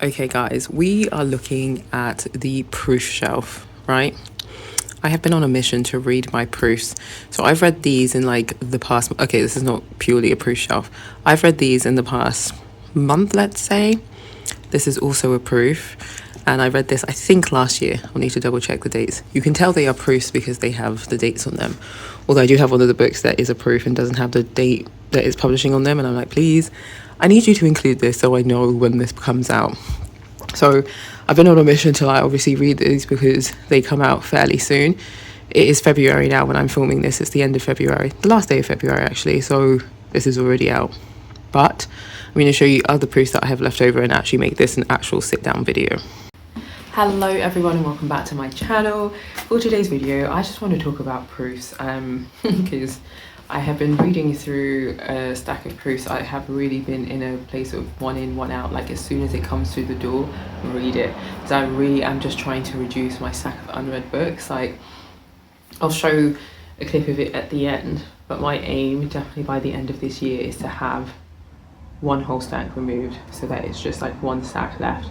Okay, guys, we are looking at the proof shelf, right? I have been on a mission to read my proofs. So I've read these in like the past. Okay, this is not purely a proof shelf. I've read these in the past month, let's say. This is also a proof. And I read this, I think, last year. I'll need to double check the dates. You can tell they are proofs because they have the dates on them. Although I do have one of the books that is a proof and doesn't have the date that it's publishing on them. And I'm like, please, I need you to include this so I know when this comes out. So I've been on a mission to obviously read these because they come out fairly soon. It is February now when I'm filming this. It's the end of February, the last day of February actually. So this is already out. But I'm going to show you other proofs that I have left over and actually make this an actual sit down video. Hello everyone and welcome back to my channel. For today's video, I just want to talk about proofs because I have been reading through a stack of proofs. I have really been in a place of one in, one out. Like as soon as it comes through the door, read it. Because I really am just trying to reduce my stack of unread books. Like I'll show a clip of it at the end, but my aim definitely by the end of this year is to have one whole stack removed so that it's just like one stack left.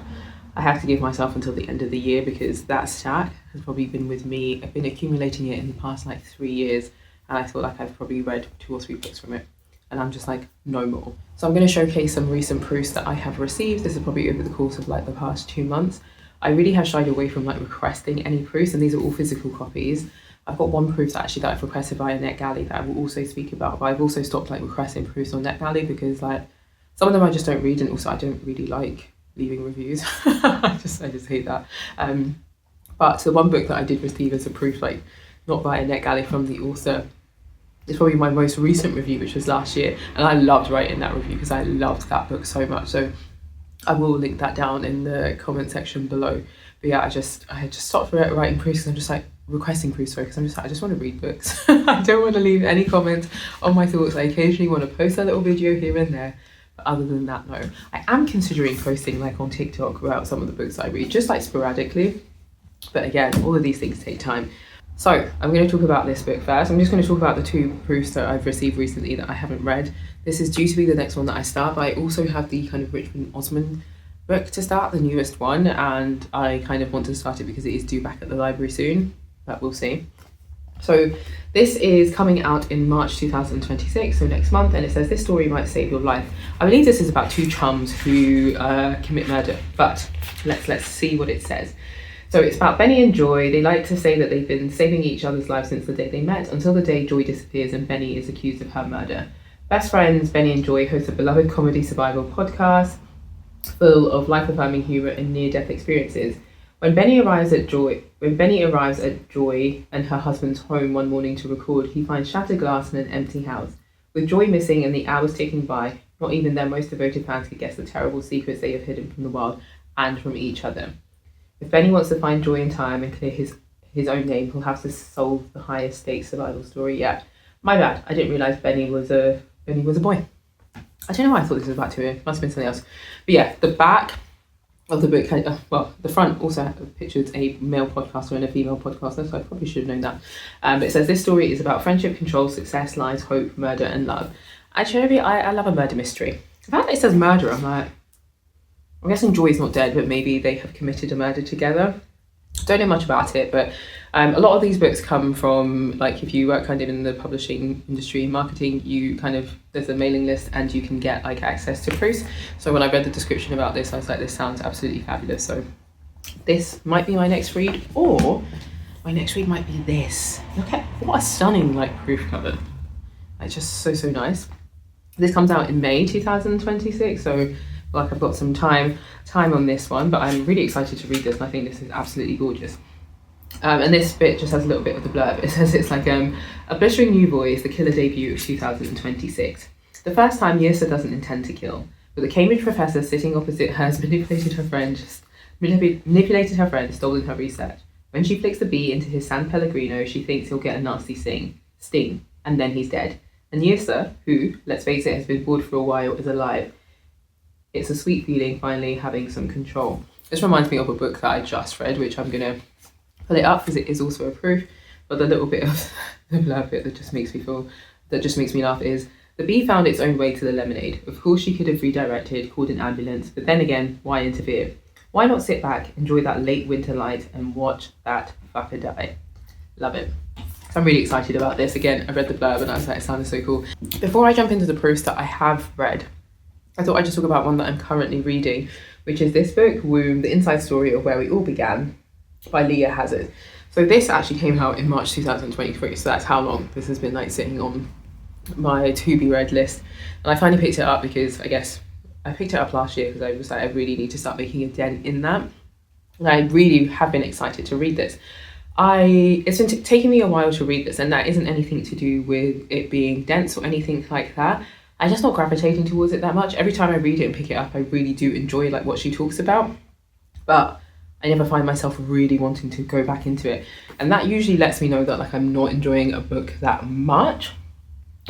I have to give myself until the end of the year because that stack has probably been with me. I've been accumulating it in the past like 3 years. And I feel like I've probably read 2 or 3 books from it. And I'm just like, no more. So I'm going to showcase some recent proofs that I have received. This is probably over the course of like the past 2 months. I really have shied away from like requesting any proofs, and these are all physical copies. I've got one proof that I've requested via NetGalley that I will also speak about, but I've also stopped like requesting proofs on NetGalley because like some of them I just don't read, and also I don't really like leaving reviews. I just hate that. But the one book that I did receive as a proof, like not via NetGalley from the author, it's probably my most recent review, which was last year, and I loved writing that review because I loved that book so much. So I will link that down in the comment section below. But yeah, I had just stopped writing proofs because I'm just like requesting proofs, because I'm just like, I just want to read books. I don't want to leave any comments on my thoughts. I occasionally want to post a little video here and there, but other than that, no. I am considering posting like on TikTok about some of the books I read, just like sporadically. But again, all of these things take time. So I'm going to talk about this book first. I'm just going to talk about the 2 proofs that I've received recently that I haven't read. This is due to be the next one that I start, but I also have the kind of Richmond Osman book to start, the newest one, and I kind of want to start it because it is due back at the library soon, but we'll see. So this is coming out in March 2026, so next month, and it says, "This story might save your life." I believe this is about 2 chums who commit murder, but let's see what it says. So it's about Benny and Joy. They like to say that they've been saving each other's lives since the day they met, until the day Joy disappears and Benny is accused of her murder. Best friends, Benny and Joy host a beloved comedy survival podcast full of life-affirming humor and near-death experiences. When Benny arrives at Joy and her husband's home one morning to record, he finds shattered glass and an empty house. With Joy missing and the hours ticking by, not even their most devoted fans could guess the terrible secrets they have hidden from the world and from each other. If Benny wants to find joy in time and clear his own name, he'll have to solve the highest stakes survival story yet. My bad, I didn't realise Benny was a boy. I don't know why I thought this was about 2. It must have been something else. But yeah, the back of the book, the front also pictures a male podcaster and a female podcaster, so I probably should have known that. But it says, "This story is about friendship, control, success, lies, hope, murder, and love." Actually, I love a murder mystery. The fact that it says murder, I'm guessing Joy's not dead, but maybe they have committed a murder together. Don't know much about it, but a lot of these books come from, like, if you work kind of in the publishing industry, marketing, there's a mailing list and you can get like access to proofs. So when I read the description about this, I was like, this sounds absolutely fabulous. So this might be my next read, or my next read might be this. Look at what a stunning like proof cover. It's just so nice. This comes out in May 2026, so like I've got some time on this one, but I'm really excited to read this, and I think this is absolutely gorgeous. And this bit just has a little bit of the blurb. It says it's like a blistering new boy is the killer debut of 2026. The first time Yirsa doesn't intend to kill, but the Cambridge professor sitting opposite her has manipulated her friend, stolen her research. When she flicks the bee into his San Pellegrino, she thinks he'll get a nasty sting, and then he's dead. And Yirsa, who, let's face it, has been bored for a while, is alive. It's a sweet feeling finally having some control. This reminds me of a book that I just read, which I'm going to pull it up because it is also a proof, but the little bit of the blurb bit that just makes me laugh is, "The bee found its own way to the lemonade. Of course she could have redirected, called an ambulance, but then again, why interfere? Why not sit back, enjoy that late winter light, and watch that fucker die? Love it. So I'm really excited about this. Again, I read the blurb and I was like, it sounded so cool. Before I jump into the proofs that I have read, I thought I'd just talk about one that I'm currently reading, which is this book, Womb, The Inside Story of Where We All Began, by Leah Hazard. So this actually came out in March 2023, so that's how long this has been like sitting on my to be read list. And I finally picked it up because I guess I picked it up last year because I was like, I really need to start making a dent in that. And I really have been excited to read this. It's been taking me a while to read this, and that isn't anything to do with it being dense or anything like that. I'm just not gravitating towards it that much. Every time I read it and pick it up, I really do enjoy like what she talks about, but I never find myself really wanting to go back into it. And that usually lets me know that like I'm not enjoying a book that much.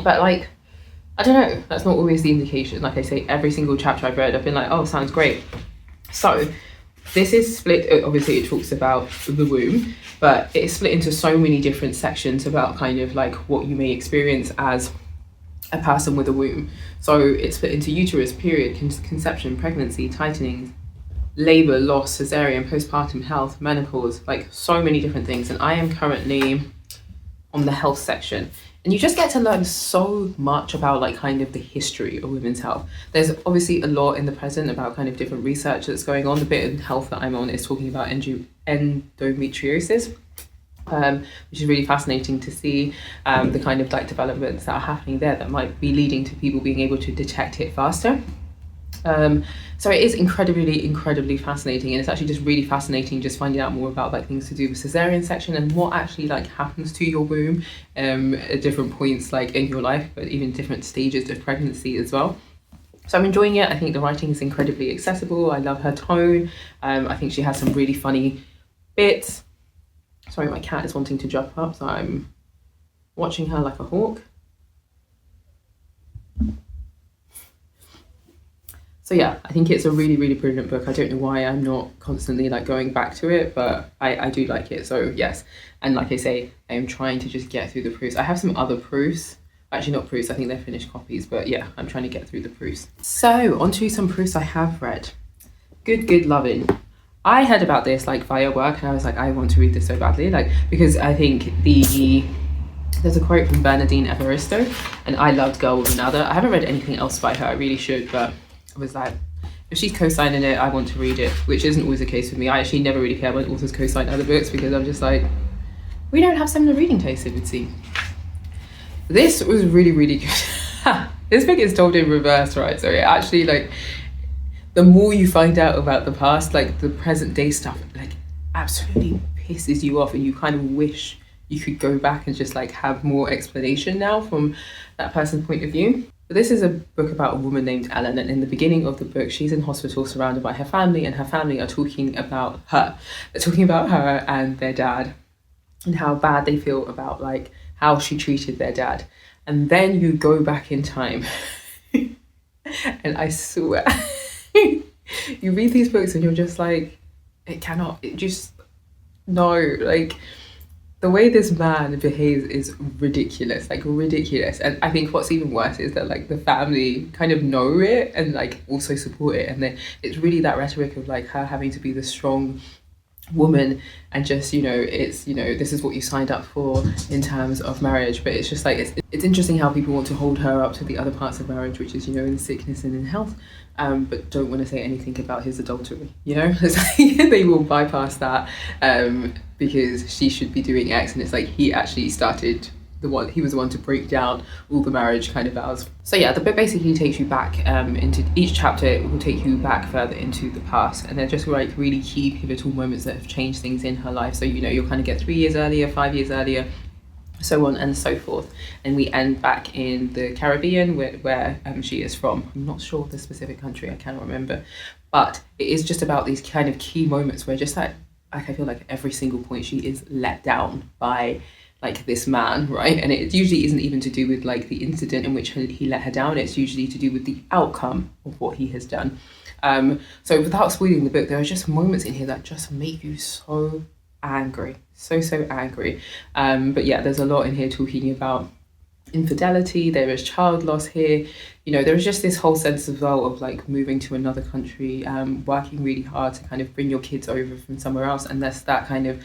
But like, I don't know, that's not always the indication. Like I say, every single chapter I've read, I've been like, oh, sounds great. So this is split, obviously it talks about the womb, but it's split into so many different sections about kind of like what you may experience as a person with a womb. So it's split into uterus, period, conception, pregnancy, tightening, labor, loss, cesarean, postpartum health, menopause, like so many different things. And I am currently on the health section. And you just get to learn so much about like kind of the history of women's health. There's obviously a lot in the present about kind of different research that's going on. The bit in health that I'm on is talking about endometriosis, which is really fascinating to see the kind of like developments that are happening there that might be leading to people being able to detect it faster. So it is incredibly fascinating, and it's actually just really fascinating just finding out more about like things to do with cesarean section and what actually like happens to your womb at different points like in your life, but even different stages of pregnancy as well. So I'm enjoying it. I think the writing is incredibly accessible. I love her tone. I think she has some really funny bits. Sorry, my cat is wanting to jump up, so I'm watching her like a hawk. So yeah, I think it's a really brilliant book. I don't know why I'm not constantly like going back to it, but I do like it. So yes, and like I say, I am trying to just get through the proofs. I have some other proofs, actually not proofs, I think they're finished copies, but yeah, I'm trying to get through the proofs. So onto some proofs I have read. Good Loving. I heard about this like via work, and I was like, I want to read this so badly, like because I think there's a quote from Bernardine Evaristo, and I loved Girl with Another. I haven't read anything else by her. I really should, but I was like, if she's co-signing it, I want to read it, which isn't always the case with me. I actually never really care when authors co-sign other books because I'm just like, we don't have similar reading tastes, it would seem. This was really good. This book is told in reverse, right? So it actually like, the more you find out about the past, like the present day stuff, like absolutely pisses you off, and you kind of wish you could go back and just like have more explanation now from that person's point of view. But this is a book about a woman named Ellen, and in the beginning of the book, she's in hospital surrounded by her family, and her family are talking about her. They're talking about her and their dad and how bad they feel about like how she treated their dad. And then you go back in time and I swear, you read these books and you're just like, no, like the way this man behaves is ridiculous. And I think what's even worse is that like the family kind of know it and like also support it, and then it's really that rhetoric of like her having to be the strong woman and just, it's, this is what you signed up for in terms of marriage. But it's just like it's interesting how people want to hold her up to the other parts of marriage, which is, in sickness and in health, but don't want to say anything about his adultery. It's like they will bypass that because she should be doing X, and it's like he actually started he was the one to break down all the marriage kind of vows. So yeah, the book basically takes you back into each chapter. It will take you back further into the past, and they're just like really key pivotal moments that have changed things in her life. So you'll kind of get 3 years earlier, 5 years earlier, so on and so forth. And we end back in the Caribbean where she is from. I'm not sure the specific country, I cannot remember, but it is just about these kind of key moments where just like I feel like every single point she is let down by like this man, right? And it usually isn't even to do with like the incident in which he let her down. It's usually to do with the outcome of what he has done. So without spoiling the book, there are just moments in here that just make you so angry, so angry. But yeah, there's a lot in here talking about infidelity, there is child loss here. You know, there is just this whole sense as well of like moving to another country, working really hard to kind of bring your kids over from somewhere else, and there's that kind of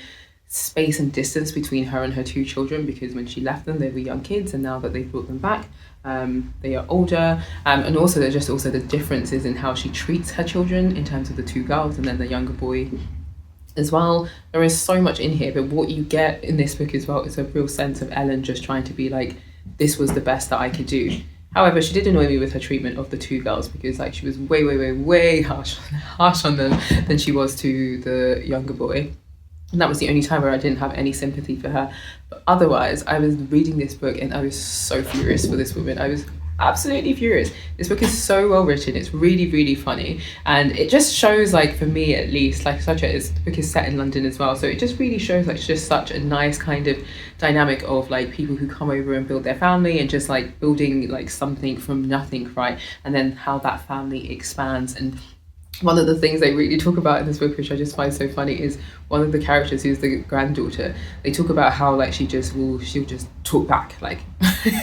space and distance between her and her two children, because when she left them they were young kids, and now that they've brought them back, they are older, and also there's just also the differences in how she treats her children in terms of the two girls and then the younger boy as well. There is so much in here, but what you get in this book as well is a real sense of Ellen just trying to be like, this was the best that I could do. However, she did annoy me with her treatment of the two girls, because like she was way harsh on them than she was to the younger boy. And that was the only time where I didn't have any sympathy for her. But otherwise, I was reading this book and I was so furious for this woman. I was absolutely furious. This book is so well written. It's really funny, and it just shows, like, for me at least, like, the book is set in London as well, so it just really shows like just such a nice kind of dynamic of like people who come over and build their family, and just like building like something from nothing, right? And then how that family expands. And one of the things they really talk about in this book, which I just find so funny, is one of the characters, who's the granddaughter. They talk about how like she'll just talk back, like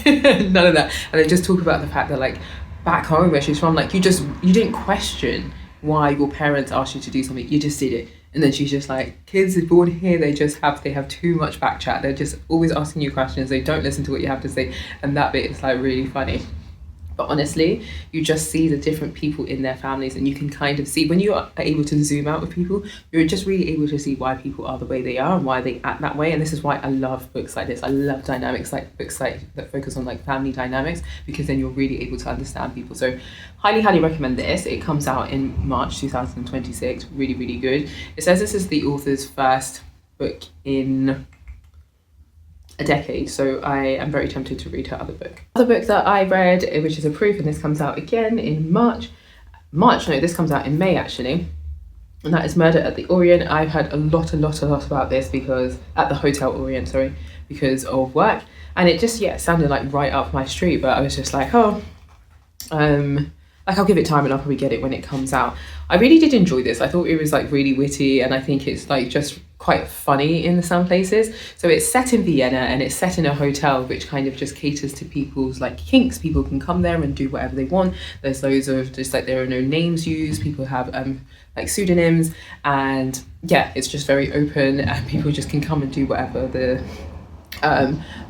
none of that, and they just talk about the fact that like back home where she's from, like you didn't question why your parents asked you to do something, you just did it. And then she's just like, kids are born here, they have too much back chat, they're just always asking you questions, they don't listen to what you have to say, and that bit is like really funny. But honestly, you just see the different people in their families, and you can kind of see, when you are able to zoom out with people, you're just really able to see why people are the way they are and why they act that way. And this is why I love books like this. I love dynamics, like books like that focus on like family dynamics, because then you're really able to understand people. So highly recommend this. It comes out in March 2026. Really good. It says this is the author's first book in a decade, so I am very tempted to read her other book. Other book that I read, which is a proof, and this comes out again in this comes out in May actually, and that is Murder at the Orient. I've heard a lot about this, because at the Hotel Orient, sorry, because of work, and it just sounded like right up my street, but I was just like, I'll give it time and I'll probably get it when it comes out. I really did enjoy this. I thought it was like really witty, and I think it's like just quite funny in some places. So it's set in Vienna, and it's set in a hotel which kind of just caters to people's like kinks. People can come there and do whatever they want. There's loads of just like, there are no names used. People have like pseudonyms, and it's just very open, and people just can come and do whatever. The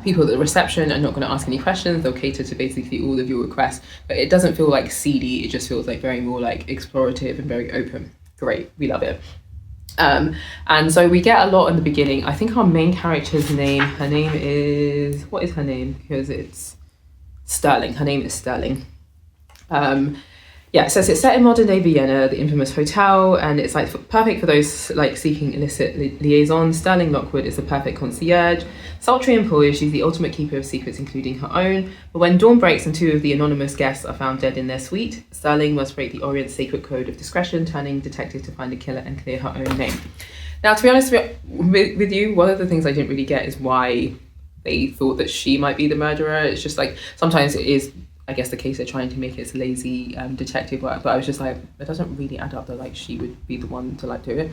people at the reception are not going to ask any questions. They'll cater to basically all of your requests, but it doesn't feel like seedy. It just feels like very more like explorative and very open. Great, we love it. And so we get a lot in the beginning. I think our main character's name, what is her name? Because it's Sterling. Her name is Sterling. It says it's set in modern day Vienna, the infamous hotel, and it's like perfect for those like seeking illicit liaisons. Sterling Lockwood is the perfect concierge. Sultry and poised, she's the ultimate keeper of secrets, including her own. But when dawn breaks and two of the anonymous guests are found dead in their suite, Sterling must break the Orient's sacred code of discretion, turning detective to find a killer and clear her own name. Now, to be honest with you, one of the things I didn't really get is why they thought that she might be the murderer. It's just like, sometimes it is, I guess, the case they're trying to make it lazy detective work, but I was just like, it doesn't really add up that like she would be the one to like do it.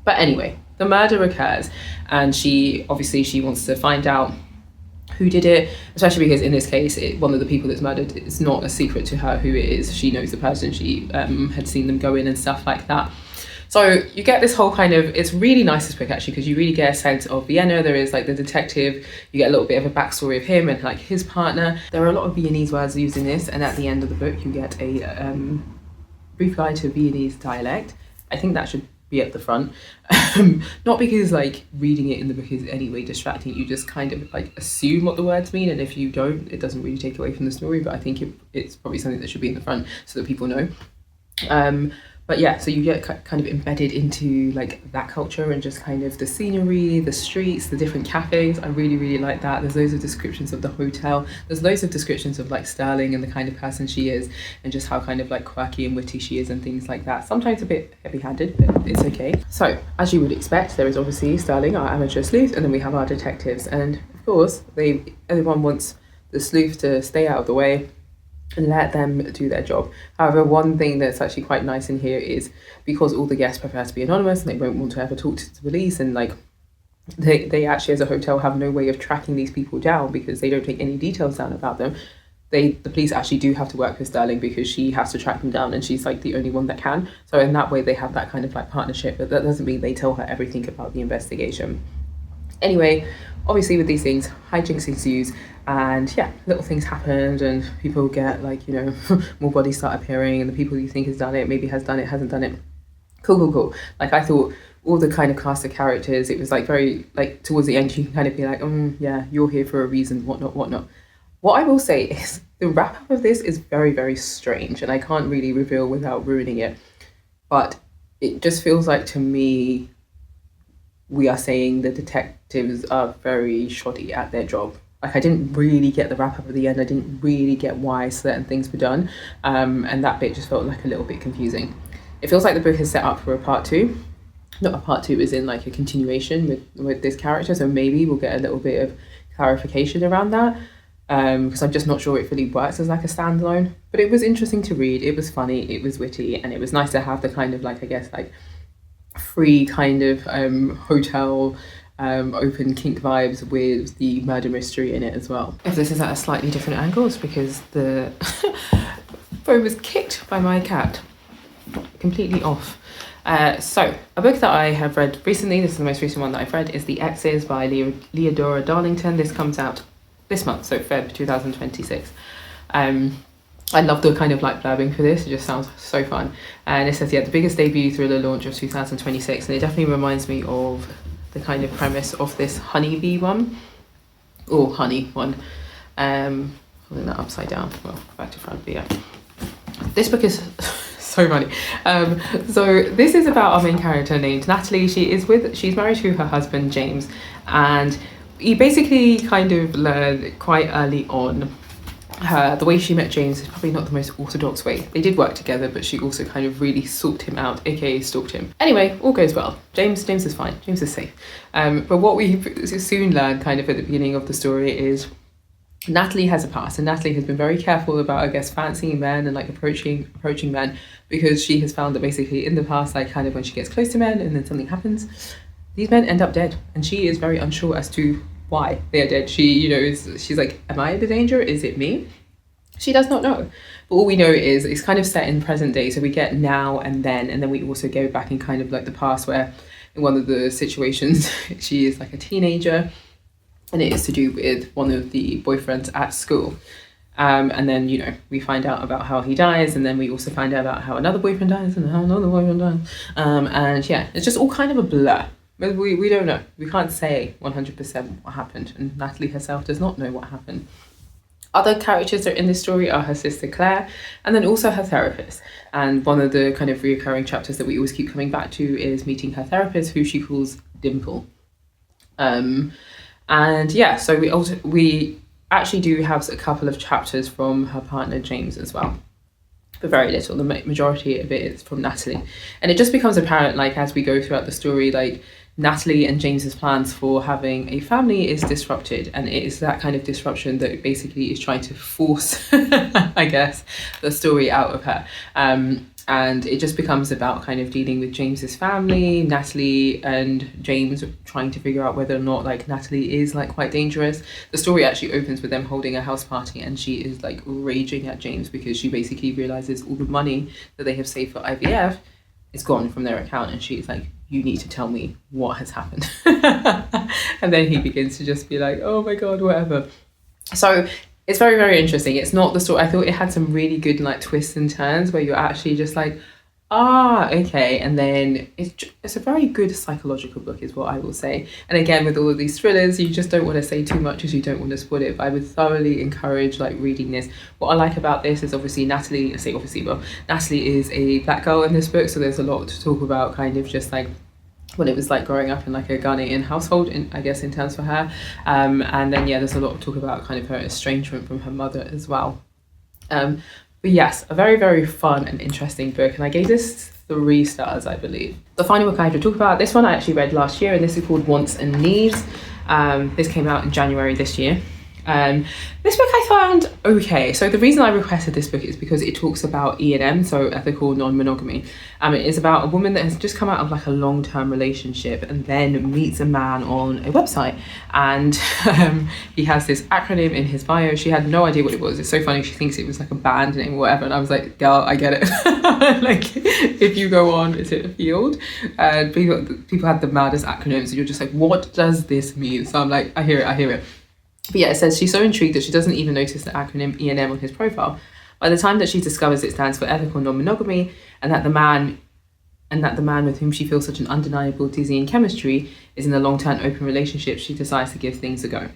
But anyway, the murder occurs, and she wants to find out who did it, especially because in this case, one of the people that's murdered, it's not a secret to her who it is. She knows the person. She had seen them go in and stuff like that. So you get this whole kind of, it's really nice, this book actually, because you really get a sense of Vienna. There is like the detective, you get a little bit of a backstory of him and like his partner. There are a lot of Viennese words used in this, and at the end of the book you get a brief guide to Viennese dialect. I think that should be at the front. Not because like reading it in the book is anyway distracting, you just kind of like assume what the words mean, and if you don't, it doesn't really take away from the story, but I think it's probably something that should be in the front so that people know. But so you get kind of embedded into like that culture and just kind of the scenery, the streets, the different cafes. I really like that. There's loads of descriptions of the hotel. There's loads of descriptions of like Sterling and the kind of person she is, and just how kind of like quirky and witty she is and things like that. Sometimes a bit heavy-handed, but it's okay. So, as you would expect, there is obviously Sterling, our amateur sleuth, and then we have our detectives. And of course, everyone wants the sleuth to stay out of the way and let them do their job. However, one thing that's actually quite nice in here is, because all the guests prefer to be anonymous and they won't want to ever talk to the police and like They actually, as a hotel, have no way of tracking these people down because they don't take any details down about them. The police actually do have to work with Sterling because she has to track them down, and she's like the only one that can. So in that way, they have that kind of like partnership, but that doesn't mean they tell her everything about the investigation. Anyway, obviously with these things, hijinks ensues, and yeah, little things happened, and people get like, you know, more bodies start appearing, and the people you think has done it, maybe has done it, hasn't done it. Cool. Like, I thought all the kind of cast of characters, it was like very, like, towards the end, you can kind of be like, yeah, you're here for a reason, whatnot. What I will say is the wrap up of this is very, very strange, and I can't really reveal without ruining it. But it just feels like, to me, we are saying the detectives are very shoddy at their job. Like, I didn't really get the wrap up at the end. I didn't really get why certain things were done. And that bit just felt like a little bit confusing. It feels like the book is set up for a part two. Not a part two, as in like a continuation with this character. So maybe we'll get a little bit of clarification around that. Because I'm just not sure it really works as like a standalone. But it was interesting to read. It was funny. It was witty. And it was nice to have the kind of like, I guess, like free kind of hotel open kink vibes with the murder mystery in it as well. If this is at a slightly different angle, it's because the phone was kicked by my cat. Completely off. So a book that I have read recently, this is the most recent one that I've read, is The Exes by Leodora Darlington. This comes out this month, so Feb 2026. I love the kind of like blurbing for this. It just sounds so fun. And it says, the biggest debut thriller launch of 2026. And it definitely reminds me of the kind of premise of this Honeybee one. Or Honey one. Holding that upside down. Well, back to front, but yeah. This book is so funny. So this is about our main character named Natalie. She's married to her husband, James. And you basically kind of learn quite early on the way she met James is probably not the most orthodox way. They did work together, but she also kind of really sought him out, aka stalked him. Anyway, all goes well. James is fine. James is safe. But what we soon learn kind of at the beginning of the story is Natalie has a past, and Natalie has been very careful about, I guess, fancying men and like approaching men, because she has found that basically in the past, like kind of when she gets close to men and then something happens, these men end up dead, and she is very unsure as to why they are dead. She, you know, she's like, am I the danger? Is it me? She does not know. But all we know is it's kind of set in present day. So we get now and then we also go back in kind of like the past, where in one of the situations, she is like a teenager, and it is to do with one of the boyfriends at school. And then, you know, we find out about how he dies, and then we also find out about how another boyfriend dies and how another boyfriend dies. And yeah, it's just all kind of a blur. But we don't know. We can't say 100% what happened, and Natalie herself does not know what happened. Other characters that are in this story are her sister Claire, and then also her therapist. And one of the kind of reoccurring chapters that we always keep coming back to is meeting her therapist, who she calls Dimple. And yeah, so we actually do have a couple of chapters from her partner James as well, but very little. The majority of it is from Natalie, and it just becomes apparent, like, as we go throughout the story, like, Natalie and James's plans for having a family is disrupted, and it is that kind of disruption that basically is trying to force, I guess, the story out of her. And it just becomes about kind of dealing with James's family, Natalie and James trying to figure out whether or not, like, Natalie is like quite dangerous. The story actually opens with them holding a house party, and she is like raging at James because she basically realizes all the money that they have saved for IVF is gone from their account, and she's like, you need to tell me what has happened. And then he begins to just be like, oh my God, whatever. So it's very, very interesting. It's not the story. I thought it had some really good like twists and turns where you're actually just like, okay. And then it's a very good psychological book is what I will say. And again, with all of these thrillers, you just don't want to say too much as you don't want to spoil it. But I would thoroughly encourage like reading this. What I like about this is obviously Natalie is a black girl in this book. So there's a lot to talk about, kind of just like what it was like growing up in like a Ghanaian household, I guess, in terms for her. And then, yeah, there's a lot to talk about kind of her estrangement from her mother as well. But yes, a very, very fun and interesting book. And I gave this 3 stars, I believe. The final book I have to talk about, this one I actually read last year, and this is called Wants and Needs. This came out in January this year. This book I found okay. So the reason I requested this book is because it talks about E&M, so ethical non-monogamy. It is about a woman that has just come out of like a long-term relationship and then meets a man on a website, and he has this acronym in his bio. She had no idea what it was. It's so funny. She thinks it was like a band name or whatever, and I was like, girl, I get it. Like, if you go on, it's in a field. People had the maddest acronyms, and you're just like, what does this mean? So I'm like, I hear it. But yeah, it says she's so intrigued that she doesn't even notice the acronym E&M on his profile. By the time that she discovers it stands for ethical non-monogamy, and that the man with whom she feels such an undeniable dizzying chemistry is in a long-term open relationship, she decides to give things a go.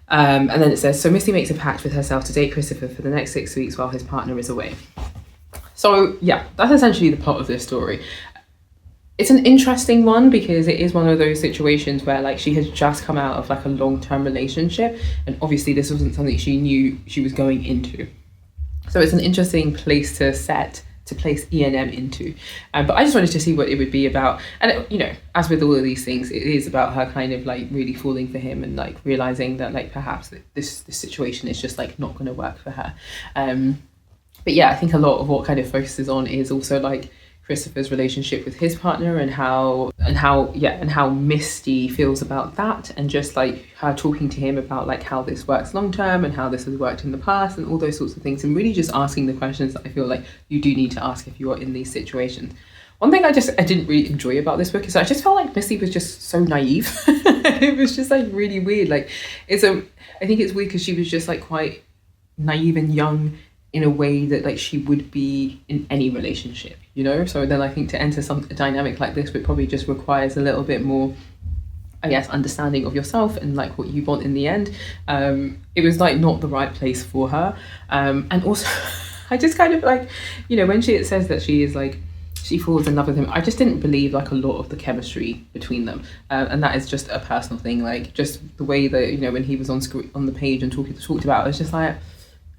And then it says, so Misty makes a pact with herself to date Christopher for the next 6 weeks while his partner is away. So yeah, that's essentially the plot of this story. It's an interesting one because it is one of those situations where like she has just come out of like a long-term relationship, and obviously this wasn't something she knew she was going into. So it's an interesting place to place E&M into. But I just wanted to see what it would be about. And you know, as with all of these things, it is about her kind of like really falling for him and like realizing that like perhaps this situation is just like not going to work for her. But yeah, I think a lot of what kind of focuses on is also like Christopher's relationship with his partner and how Misty feels about that, and just like her talking to him about like how this works long term and how this has worked in the past and all those sorts of things, and really just asking the questions that I feel like you do need to ask if you are in these situations. One thing I didn't really enjoy about this book is I just felt like Misty was just so naive. It was just like really weird. Like I think it's weird because she was just like quite naive and young in a way that like she would be in any relationship, you know? So then I think to enter a dynamic like this, it probably just requires a little bit more, I guess, understanding of yourself and like what you want in the end. It was like not the right place for her. And also I just kind of like, you know, when it says that she is like, she falls in love with him, I just didn't believe like a lot of the chemistry between them. And that is just a personal thing. Like just the way that, you know, when he was on the page and talked about it, was just like,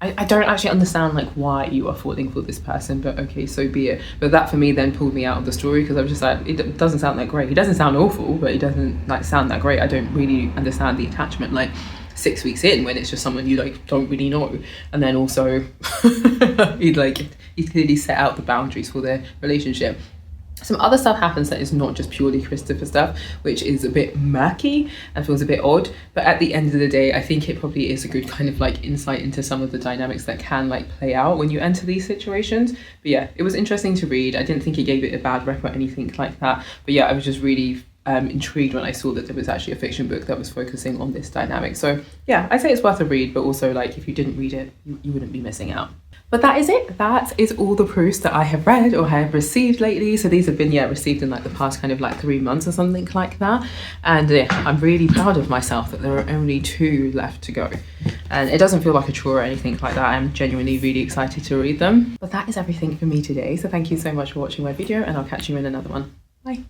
I don't actually understand like why you are falling for this person, but okay, so be it. But that for me then pulled me out of the story because I was just like, it doesn't sound that great. He doesn't sound awful, but he doesn't like sound that great. I don't really understand the attachment like 6 weeks in when it's just someone you like don't really know. And then also he clearly set out the boundaries for their relationship. Some other stuff happens that is not just purely Christopher stuff, which is a bit murky and feels a bit odd. But at the end of the day, I think it probably is a good kind of like insight into some of the dynamics that can like play out when you enter these situations. But yeah, it was interesting to read. I didn't think it gave it a bad rep or anything like that. But yeah, I was just really intrigued when I saw that there was actually a fiction book that was focusing on this dynamic. So yeah, I say it's worth a read, but also like if you didn't read it, you wouldn't be missing out. But that is it. That is all the proofs that I have read or have received lately. So these have been, received in like the past kind of like 3 months or something like that. And I'm really proud of myself that there are only 2 left to go. And it doesn't feel like a chore or anything like that. I'm genuinely really excited to read them. But that is everything for me today. So thank you so much for watching my video, and I'll catch you in another one. Bye.